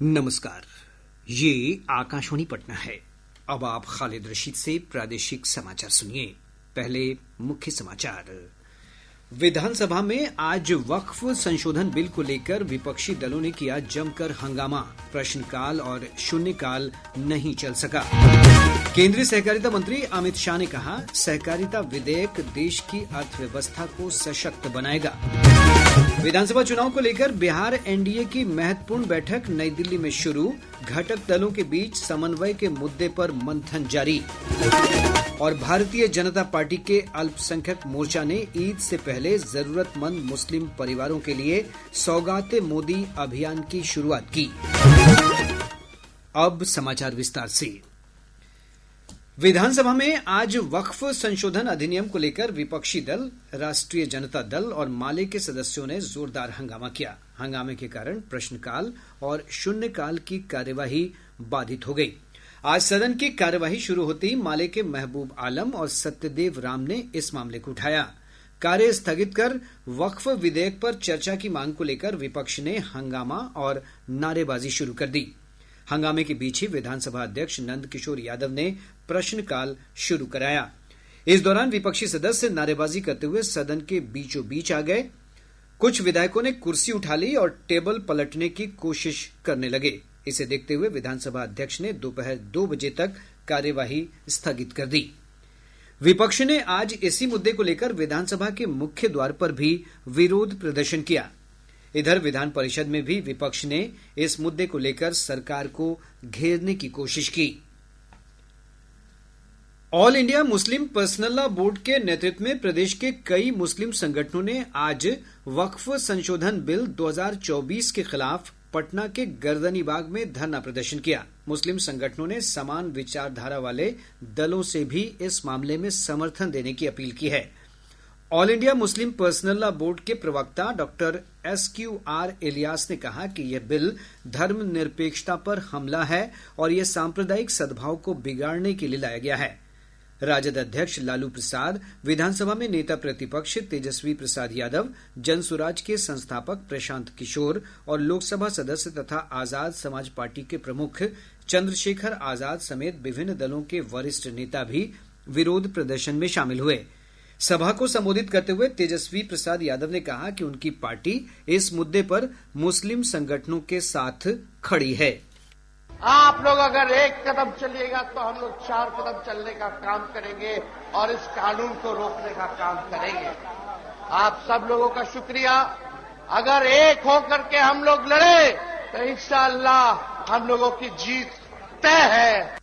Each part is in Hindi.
नमस्कार, ये आकाशवाणी पटना है। अब आप खालिद रशीद से प्रादेशिक समाचार सुनिए। पहले मुख्य समाचार। विधानसभा में आज वक्फ संशोधन बिल को लेकर विपक्षी दलों ने किया जमकर हंगामा। प्रश्नकाल और शून्यकाल नहीं चल सका। केंद्रीय सहकारिता मंत्री अमित शाह ने कहा, सहकारिता विधेयक देश की अर्थव्यवस्था को सशक्त बनाएगा। विधानसभा चुनाव को लेकर बिहार एनडीए की महत्वपूर्ण बैठक नई दिल्ली में शुरू। घटक दलों के बीच समन्वय के मुद्दे पर मंथन जारी। और भारतीय जनता पार्टी के अल्पसंख्यक मोर्चा ने ईद से पहले जरूरतमंद मुस्लिम परिवारों के लिए सौगाते मोदी अभियान की शुरुआत की। अब समाचार विस्तार से। विधानसभा में आज वक्फ संशोधन अधिनियम को लेकर विपक्षी दल, राष्ट्रीय जनता दल और माले के सदस्यों ने जोरदार हंगामा किया। हंगामे के कारण प्रश्नकाल और शून्यकाल की कार्यवाही बाधित हो गई। आज सदन की कार्यवाही शुरू होते ही माले के महबूब आलम और सत्यदेव राम ने इस मामले को उठाया। कार्य स्थगित कर वक्फ विधेयक पर चर्चा की मांग को लेकर विपक्ष ने हंगामा और नारेबाजी शुरू कर दी। हंगामे के बीच ही विधानसभा अध्यक्ष नंद किशोर यादव ने प्रश्नकाल शुरू कराया। इस दौरान विपक्षी सदस्य नारेबाजी करते हुए सदन के बीचों बीच आ गए। कुछ विधायकों ने कुर्सी उठा ली और टेबल पलटने की कोशिश करने लगे। इसे देखते हुए विधानसभा अध्यक्ष ने दोपहर 2 बजे तक कार्यवाही स्थगित कर दी। विपक्ष ने आज इसी मुद्दे को लेकर विधानसभा के मुख्य द्वार पर भी विरोध प्रदर्शन किया। इधर विधान परिषद में भी विपक्ष ने इस मुद्दे को लेकर सरकार को घेरने की कोशिश की। All India Muslim personal law board के नेतृत्व में प्रदेश के कई मुस्लिम संगठनों ने आज वक्फ संशोधन बिल 2024 के खिलाफ पटना के गर्दनीबाग में धरना प्रदर्शन किया। मुस्लिम संगठनों ने समान विचारधारा वाले दलों से भी इस मामले में समर्थन देने की अपील की है। All India Muslim personal law board के प्रवक्ता डॉक्टर SQR इलियास ने कहा कि यह बिल धर्मनिरपेक्षता पर हमला है और यह सांप्रदायिक सद्भाव को बिगाड़ने के लिए लाया गया है। राजद अध्यक्ष लालू प्रसाद, विधानसभा में नेता प्रतिपक्ष तेजस्वी प्रसाद यादव, जनसुराज के संस्थापक प्रशांत किशोर और लोकसभा सदस्य तथा आजाद समाज पार्टी के प्रमुख चंद्रशेखर आजाद समेत विभिन्न दलों के वरिष्ठ नेता भी विरोध प्रदर्शन में शामिल हुए। सभा को संबोधित करते हुए तेजस्वी प्रसाद यादव ने कहा कि उनकी पार्टी इस मुद्दे पर मुस्लिम संगठनों के साथ खड़ी है। आप लोग अगर एक कदम चलिएगा तो हम लोग 4 कदम चलने का काम करेंगे और इस कानून को रोकने का काम करेंगे। आप सब लोगों का शुक्रिया। अगर एक होकर के हम लोग लड़े तो इंशाअल्लाह हम लोगों की जीत तय है।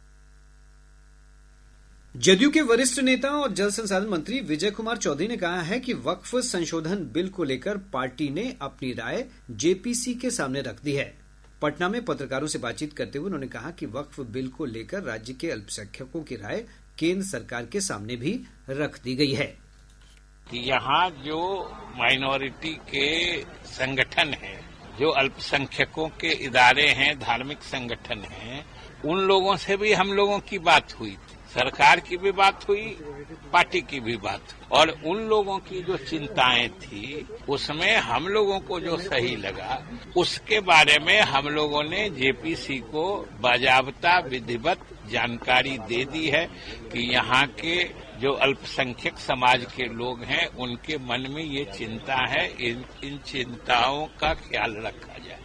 जदयू के वरिष्ठ नेता और जल संसाधन मंत्री विजय कुमार चौधरी ने कहा है कि वक्फ संशोधन बिल को लेकर पार्टी ने अपनी राय जेपीसी के सामने रख दी है। पटना में पत्रकारों से बातचीत करते हुए उन्होंने कहा कि वक्फ बिल को लेकर राज्य के अल्पसंख्यकों की राय केंद्र सरकार के सामने भी रख दी गई है। यहाँ जो माइनॉरिटी के संगठन है, जो अल्पसंख्यकों के इदारे हैं, धार्मिक संगठन हैं, उन लोगों से भी हम लोगों की बात हुई थी। सरकार की भी बात हुई, पार्टी की भी बात हुई और उन लोगों की जो चिंताएं थी उसमें हम लोगों को जो सही लगा उसके बारे में हम लोगों ने जेपीसी को बाजाबता विधिवत जानकारी दे दी है कि यहाँ के जो अल्पसंख्यक समाज के लोग हैं उनके मन में ये चिंता है। इन चिंताओं का ख्याल रखा जाए।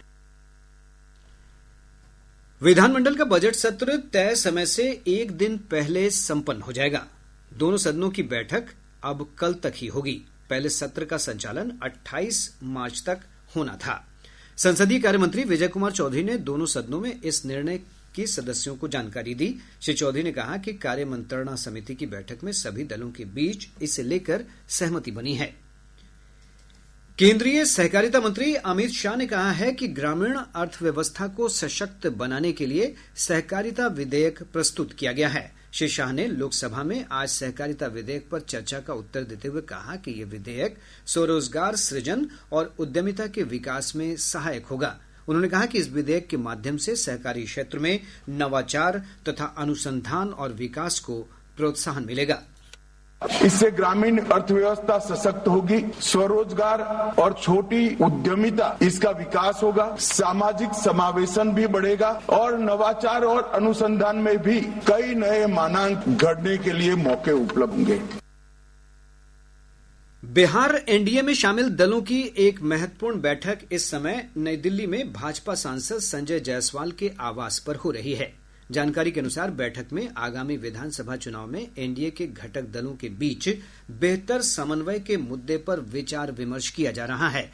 विधानमंडल का बजट सत्र तय समय से एक दिन पहले संपन्न हो जाएगा। दोनों सदनों की बैठक अब कल तक ही होगी। पहले सत्र का संचालन 28 मार्च तक होना था। संसदीय कार्य मंत्री विजय कुमार चौधरी ने दोनों सदनों में इस निर्णय की सदस्यों को जानकारी दी। श्री चौधरी ने कहा कि कार्य मंत्रणा समिति की बैठक में सभी दलों के बीच इसे लेकर सहमति बनी है। केंद्रीय सहकारिता मंत्री अमित शाह ने कहा है कि ग्रामीण अर्थव्यवस्था को सशक्त बनाने के लिए सहकारिता विधेयक प्रस्तुत किया गया है। श्री शाह ने लोकसभा में आज सहकारिता विधेयक पर चर्चा का उत्तर देते हुए कहा कि यह विधेयक स्वरोजगार सृजन और उद्यमिता के विकास में सहायक होगा। उन्होंने कहा कि इस विधेयक के माध्यम से सहकारी क्षेत्र में नवाचार तथा अनुसंधान और विकास को प्रोत्साहन मिलेगा। इससे ग्रामीण अर्थव्यवस्था सशक्त होगी, स्वरोजगार और छोटी उद्यमिता इसका विकास होगा, सामाजिक समावेशन भी बढ़ेगा और नवाचार और अनुसंधान में भी कई नए मानांक गढ़ने के लिए मौके उपलब्ध होंगे। बिहार एनडीए में शामिल दलों की एक महत्वपूर्ण बैठक इस समय नई दिल्ली में भाजपा सांसद संजय जायसवाल के आवास पर हो रही है। जानकारी के अनुसार बैठक में आगामी विधानसभा चुनाव में एनडीए के घटक दलों के बीच बेहतर समन्वय के मुद्दे पर विचार विमर्श किया जा रहा है।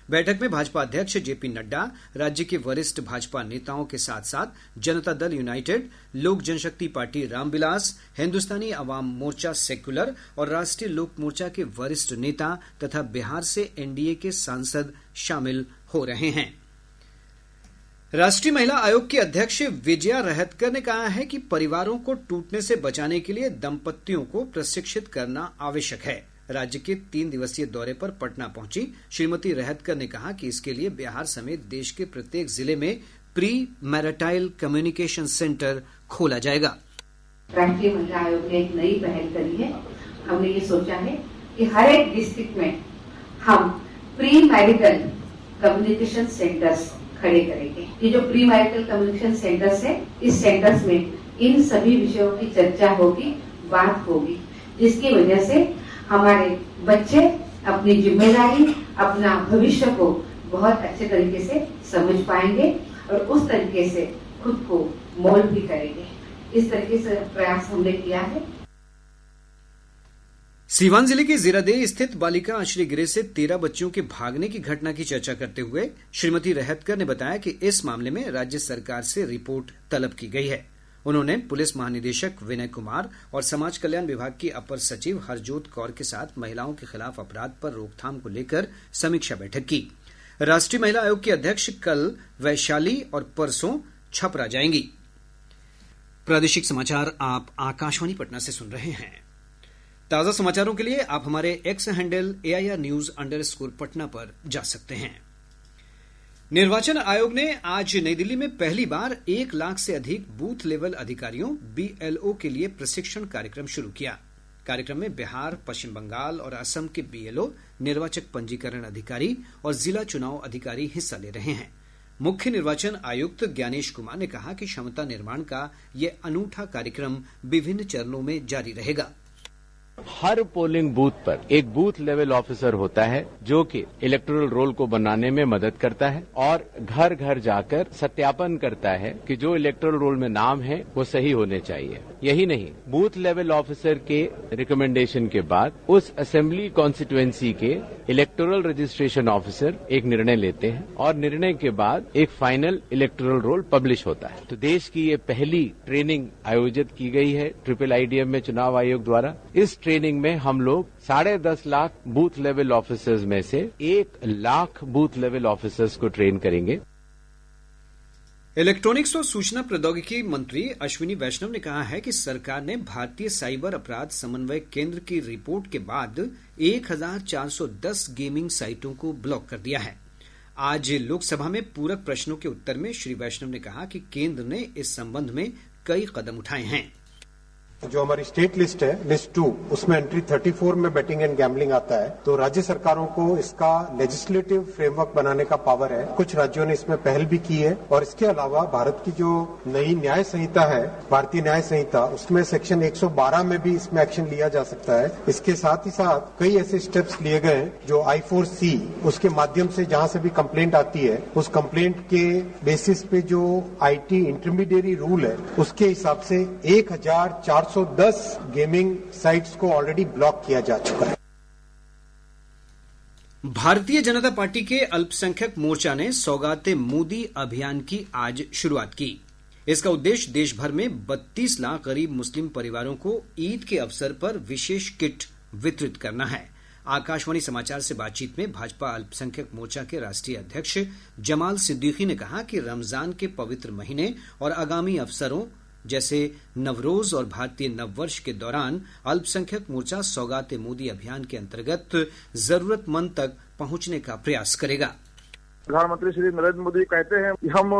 बैठक में भाजपा अध्यक्ष जेपी नड्डा, राज्य के वरिष्ठ भाजपा नेताओं के साथ साथ जनता दल यूनाइटेड, लोक जनशक्ति पार्टी रामविलास, हिन्दुस्तानी अवाम मोर्चा सेक्युलर और राष्ट्रीय लोक मोर्चा के वरिष्ठ नेता तथा बिहार से एनडीए के सांसद शामिल हो रहे हैं। राष्ट्रीय महिला आयोग की अध्यक्ष विजया रहतकर ने कहा है कि परिवारों को टूटने से बचाने के लिए दंपतियों को प्रशिक्षित करना आवश्यक है। राज्य के 3 दिवसीय दौरे पर पटना पहुंची श्रीमती रहतकर ने कहा कि इसके लिए बिहार समेत देश के प्रत्येक जिले में प्री मैरिटाइल कम्युनिकेशन सेंटर खोला जाएगा। राष्ट्रीय महिला आयोग ने एक नई पहल करी है। हमने ये सोचा है कि हर एक डिस्ट्रिक्ट में हम प्री मैरिटल कम्युनिकेशन सेंटर्स खड़े करेंगे। ये जो प्री मैरिटल कम्युनिकेशन सेंटर्स है, इस सेंटर्स में इन सभी विषयों की चर्चा होगी, बात होगी, जिसकी वजह से हमारे बच्चे अपनी जिम्मेदारी, अपना भविष्य को बहुत अच्छे तरीके से समझ पाएंगे और उस तरीके से खुद को मोल्ड भी करेंगे। इस तरीके से प्रयास हमने किया है। सीवान जिले के जीरादेई स्थित बालिका आश्रय गृह से 13 बच्चियों के भागने की घटना की चर्चा करते हुए श्रीमती रहतकर ने बताया कि इस मामले में राज्य सरकार से रिपोर्ट तलब की गई है। उन्होंने पुलिस महानिदेशक विनय कुमार और समाज कल्याण विभाग की अपर सचिव हरजोत कौर के साथ महिलाओं के खिलाफ अपराध पर रोकथाम को लेकर समीक्षा बैठक की। राष्ट्रीय महिला आयोग की अध्यक्ष कल वैशाली और परसों छपरा जाएंगी। प्रादेशिक समाचार आप आकाशवाणी पटना से सुन रहे हैं। ताजा समाचारों के लिए आप हमारे एक्स हैंडल AIR_News_पटना पर जा सकते हैं। निर्वाचन आयोग ने आज नई दिल्ली में पहली बार 1 लाख से अधिक बूथ लेवल अधिकारियों BLO के लिए प्रशिक्षण कार्यक्रम शुरू किया। कार्यक्रम में बिहार, पश्चिम बंगाल और असम के BLO, निर्वाचक पंजीकरण अधिकारी और जिला चुनाव अधिकारी हिस्सा ले रहे हैं। मुख्य निर्वाचन आयुक्त ज्ञानेश कुमार ने कहा कि क्षमता निर्माण का यह अनूठा कार्यक्रम विभिन्न चरणों में जारी रहेगा। हर पोलिंग बूथ पर एक बूथ लेवल ऑफिसर होता है जो कि इलेक्टोरल रोल को बनाने में मदद करता है और घर घर जाकर सत्यापन करता है कि जो इलेक्टोरल रोल में नाम है वो सही होने चाहिए। यही नहीं, बूथ लेवल ऑफिसर के रिकमेंडेशन के बाद उस असेंबली कॉन्स्टिट्यूएंसी के इलेक्टोरल रजिस्ट्रेशन ऑफिसर एक निर्णय लेते हैं और निर्णय के बाद एक फाइनल इलेक्टोरल रोल पब्लिश होता है। तो देश की ये पहली ट्रेनिंग आयोजित की गई है IIIDM में चुनाव आयोग द्वारा। इस ट्रेनिंग में हम लोग 10.5 लाख बूथ लेवल ऑफिसर्स में से 1 लाख बूथ लेवल ऑफिसर्स को ट्रेन करेंगे। इलेक्ट्रॉनिक्स और सूचना प्रौद्योगिकी मंत्री अश्विनी वैष्णव ने कहा है कि सरकार ने भारतीय साइबर अपराध समन्वय केंद्र की रिपोर्ट के बाद 1410 गेमिंग साइटों को ब्लॉक कर दिया है। आज लोकसभा में पूरक प्रश्नों के उत्तर में श्री वैष्णव ने कहा कि केंद्र ने इस संबंध में कई कदम उठाए हैं। जो हमारी स्टेट लिस्ट है, लिस्ट 2, उसमें एंट्री 34 में बेटिंग एंड गैम्बलिंग आता है। तो राज्य सरकारों को इसका लेजिस्लेटिव फ्रेमवर्क बनाने का पावर है। कुछ राज्यों ने इसमें पहल भी की है और इसके अलावा भारत की जो नई न्याय संहिता है, भारतीय न्याय संहिता, उसमें सेक्शन 112 में भी इसमें एक्शन लिया जा सकता है। इसके साथ ही साथ कई ऐसे स्टेप्स लिए गए हैं जो I4C, उसके माध्यम से जहां से भी कंप्लेंट आती है, उस कंप्लेंट के बेसिस पे जो IT इंटरमीडिएरी रूल है, उसके हिसाब से 1410 गेमिंग साइट्स को ऑलरेडी ब्लॉक किया जा चुका है। भारतीय जनता पार्टी के अल्पसंख्यक मोर्चा ने सौगाते मोदी अभियान की आज शुरुआत की। इसका उद्देश्य देश भर में 32 लाख गरीब मुस्लिम परिवारों को ईद के अवसर पर विशेष किट वितरित करना है। आकाशवाणी समाचार से बातचीत में भाजपा अल्पसंख्यक मोर्चा के राष्ट्रीय अध्यक्ष जमाल सिद्दीकी ने कहा कि रमजान के पवित्र महीने और आगामी अवसरों जैसे नवरोज और भारतीय नववर्ष के दौरान अल्पसंख्यक मोर्चा सौगाते मोदी अभियान के अंतर्गत जरूरतमंद तक पहुंचने का प्रयास करेगा। प्रधानमंत्री श्री नरेंद्र मोदी कहते हैं कि हम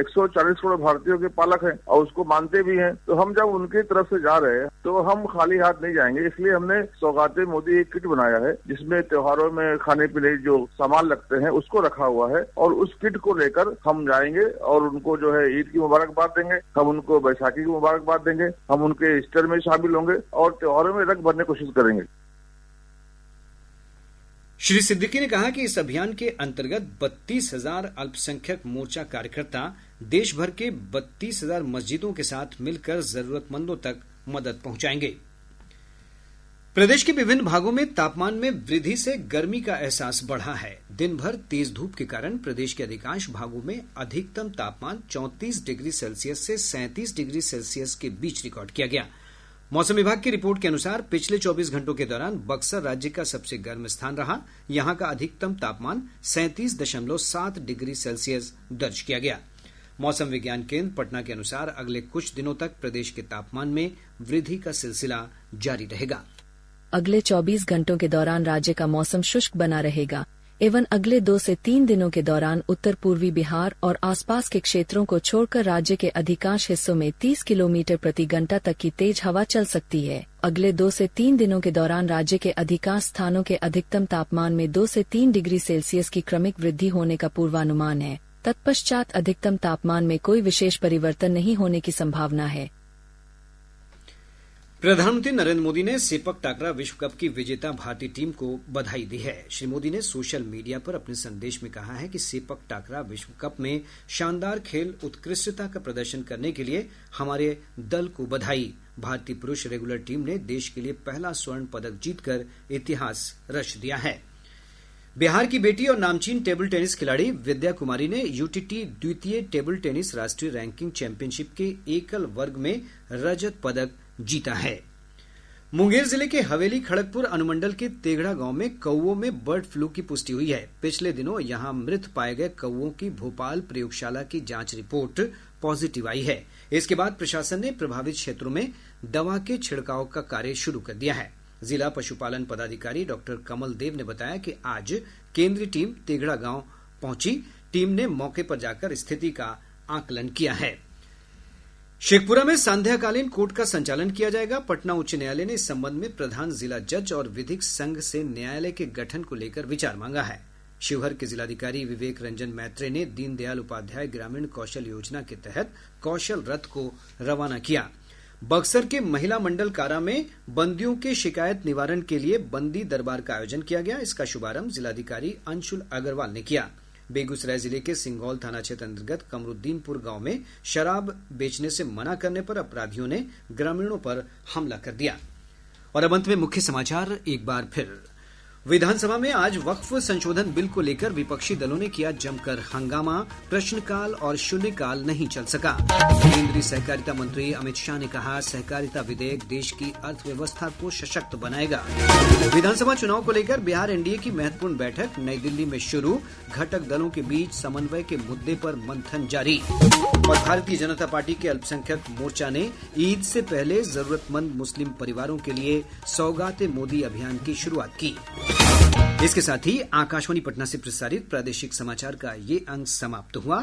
140 करोड़ भारतीयों के पालक हैं और उसको मानते भी हैं, तो हम जब उनकी तरफ से जा रहे हैं तो हम खाली हाथ नहीं जाएंगे। इसलिए हमने सौगाते मोदी एक किट बनाया है जिसमें त्योहारों में खाने पीने जो सामान लगते हैं उसको रखा हुआ है और उस किट को लेकर हम जाएंगे और उनको जो है ईद की मुबारकबाद देंगे, हम उनको बैसाखी की मुबारकबाद देंगे, हम उनके ईस्टर में शामिल होंगे और त्योहारों में रंग भरने की कोशिश करेंगे। श्री सिद्दीकी ने कहा कि इस अभियान के अंतर्गत 32,000 अल्पसंख्यक मोर्चा कार्यकर्ता देश भर के 32,000 मस्जिदों के साथ मिलकर जरूरतमंदों तक मदद पहुंचाएंगे। प्रदेश के विभिन्न भागों में तापमान में वृद्धि से गर्मी का एहसास बढ़ा है। दिन भर तेज धूप के कारण प्रदेश के अधिकांश भागों में अधिकतम तापमान 34 डिग्री सेल्सियस से 37 डिग्री सेल्सियस के बीच रिकॉर्ड किया गया। मौसम विभाग की रिपोर्ट के अनुसार पिछले 24 घंटों के दौरान बक्सर राज्य का सबसे गर्म स्थान रहा। यहां का अधिकतम तापमान 37.7 डिग्री सेल्सियस दर्ज किया गया। मौसम विज्ञान केंद्र पटना के अनुसार अगले कुछ दिनों तक प्रदेश के तापमान में वृद्धि का सिलसिला जारी रहेगा। अगले 24 घंटों के दौरान राज्य का मौसम शुष्क बना रहेगा एवं अगले 2 से 3 दिनों के दौरान उत्तर पूर्वी बिहार और आसपास के क्षेत्रों को छोड़कर राज्य के अधिकांश हिस्सों में 30 किलोमीटर प्रति घंटा तक की तेज हवा चल सकती है। अगले 2 से 3 दिनों के दौरान राज्य के अधिकांश स्थानों के अधिकतम तापमान में 2 से 3 डिग्री सेल्सियस की क्रमिक वृद्धि होने का पूर्वानुमान है। तत्पश्चात अधिकतम तापमान में कोई विशेष परिवर्तन नहीं होने की संभावना है। प्रधानमंत्री नरेंद्र मोदी ने सेपक टाकरा विश्व कप की विजेता भारतीय टीम को बधाई दी है। श्री मोदी ने सोशल मीडिया पर अपने संदेश में कहा है कि सेपक टाकरा विश्व कप में शानदार खेल उत्कृष्टता का प्रदर्शन करने के लिए हमारे दल को बधाई। भारतीय पुरुष रेगुलर टीम ने देश के लिए पहला स्वर्ण पदक जीतकर इतिहास रच दिया है। बिहार की बेटी और नामचीन टेबल टेनिस खिलाड़ी विद्या कुमारी ने यूटीटी द्वितीय टेबल टेनिस राष्ट्रीय रैंकिंग चैंपियनशिप के एकल वर्ग में रजत पदक जीता है। मुंगेर जिले के हवेली खड़गपुर अनुमंडल के तेघड़ा गांव में कौवों में बर्ड फ्लू की पुष्टि हुई है। पिछले दिनों यहां मृत पाए गए कौवों की भोपाल प्रयोगशाला की जांच रिपोर्ट पॉजिटिव आई है। इसके बाद प्रशासन ने प्रभावित क्षेत्रों में दवा के छिड़काव का कार्य शुरू कर दिया है। जिला पशुपालन पदाधिकारी डॉक्टर कमल देव ने बताया कि आज केंद्रीय टीम तेघड़ा गांव पहुंची। टीम ने मौके पर जाकर स्थिति का आकलन किया है। शेखपुरा में सांध्याकालीन कोर्ट का संचालन किया जाएगा। पटना उच्च न्यायालय ने इस संबंध में प्रधान जिला जज और विधिक संघ से न्यायालय के गठन को लेकर विचार मांगा है। शिवहर के जिलाधिकारी विवेक रंजन मैत्रे ने दीनदयाल उपाध्याय ग्रामीण कौशल योजना के तहत कौशल रथ को रवाना किया। बक्सर के महिला मंडल कारा में बंदियों के शिकायत निवारण के लिए बंदी दरबार का आयोजन किया गया। इसका शुभारंभ जिलाधिकारी अंशुल अग्रवाल ने किया। बेगूसराय जिले के सिंगौल थाना क्षेत्र अंतर्गत कमरुद्दीनपुर गांव में शराब बेचने से मना करने पर अपराधियों ने ग्रामीणों पर हमला कर दिया। और अब अंत में मुख्य समाचार एक बार फिर। विधानसभा में आज वक्फ संशोधन बिल को लेकर विपक्षी दलों ने किया जमकर हंगामा। प्रश्नकाल और शून्यकाल नहीं चल सका। केंद्रीय सहकारिता मंत्री अमित शाह ने कहा, सहकारिता विधेयक देश की अर्थव्यवस्था को सशक्त बनाएगा। विधानसभा चुनाव को लेकर बिहार एनडीए की महत्वपूर्ण बैठक नई दिल्ली में शुरू। घटक दलों के बीच समन्वय के मुद्दे पर मंथन जारी। और भारतीय जनता पार्टी के अल्पसंख्यक मोर्चा ने ईद से पहले जरूरतमंद मुस्लिम परिवारों के लिए सौगाते मोदी अभियान की शुरुआत की। इसके साथ ही आकाशवाणी पटना से प्रसारित प्रादेशिक समाचार का ये अंक समाप्त हुआ।